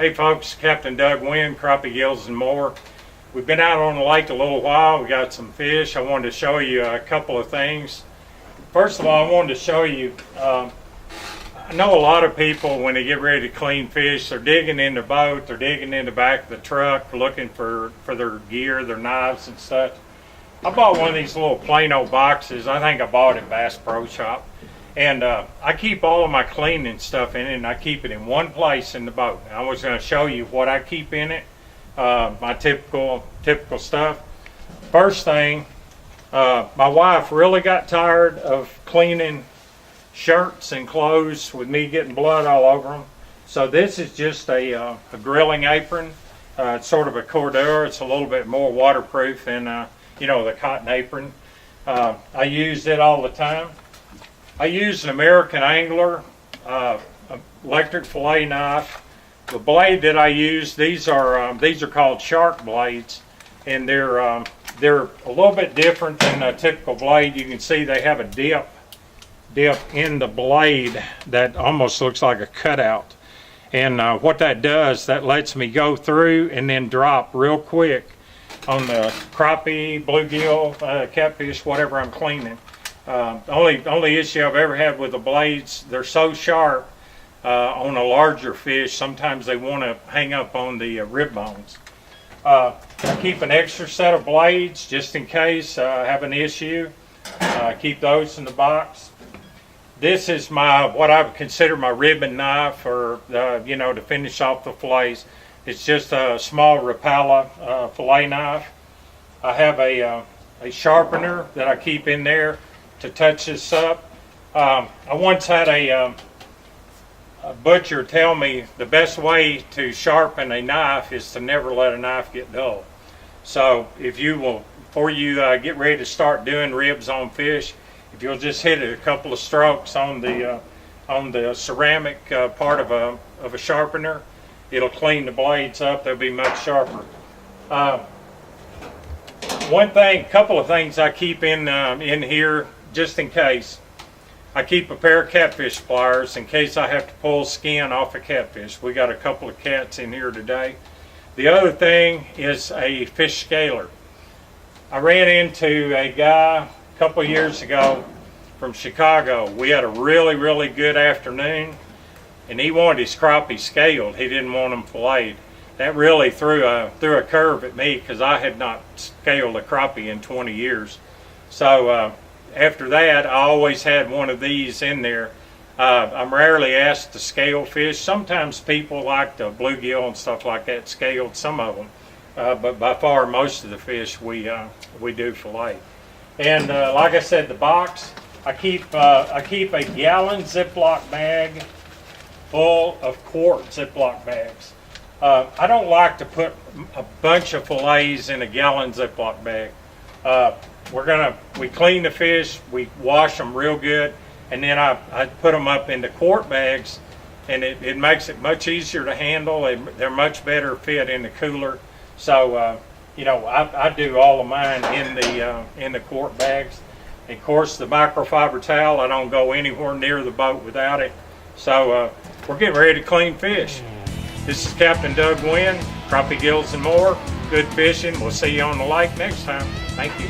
Hey folks, Captain Doug Wynn, crappie, gills, and more. We've been out on the lake a little while. We got some fish. I wanted to show you a couple of things. First of all, I wanted to show you, I know a lot of people when they get ready to clean fish, they're digging in their boat, they're digging in the back of the truck, looking for their gear, their knives and stuff. I bought one of these little Plano boxes. I think I bought it at Bass Pro Shop. And I keep all of my cleaning stuff in it, and I keep it in one place in the boat. And I was going to show you what I keep in it, my typical stuff. First thing, my wife really got tired of cleaning shirts and clothes with me getting blood all over them. So this is just a grilling apron. It's sort of a cordura. It's a little bit more waterproof than the cotton apron. I use it all the time. I use an American Angler electric fillet knife. The blade that I use, these are called shark blades, and they're a little bit different than a typical blade. You can see they have a dip in the blade that almost looks like a cutout. And what that does, that lets me go through and then drop real quick on the crappie, bluegill, catfish, whatever I'm cleaning. Only issue I've ever had with the blades, they're so sharp on a larger fish, sometimes they want to hang up on the rib bones. I keep an extra set of blades just in case I have an issue. I keep those in the box. This is what I would consider my ribbon knife, or to finish off the fillets. It's just a small Rapala fillet knife. I have a sharpener that I keep in there to touch this up. I once had a butcher tell me the best way to sharpen a knife is to never let a knife get dull. So if you will, before you get ready to start doing ribs on fish, if you'll just hit it a couple of strokes on the ceramic part of a sharpener, it'll clean the blades up. They'll be much sharper. Couple of things I keep in here just in case. I keep a pair of catfish pliers in case I have to pull skin off a catfish. We got a couple of cats in here today. The other thing is a fish scaler. I ran into a guy a couple of years ago from Chicago. We had a really, really good afternoon, and he wanted his crappie scaled. He didn't want them filleted. That really threw a curve at me because I had not scaled a crappie in 20 years. So after that, I always had one of these in there. I'm rarely asked to scale fish. Sometimes people like the bluegill and stuff like that scaled, some of them, but by far most of the fish we do fillet. And like I said, the box, I keep a gallon Ziploc bag full of quart Ziploc bags. I don't like to put a bunch of fillets in a gallon Ziploc bag. We clean the fish, we wash them real good, and then I put them up into quart bags, and it makes it much easier to handle. They're much better fit in the cooler. So I do all of mine in the quart bags. And of course, the microfiber towel, I don't go anywhere near the boat without it. So we're getting ready to clean fish. This is Captain Doug Wynn, crappie, gills, and more. Good fishing. We'll see you on the lake next time. Thank you.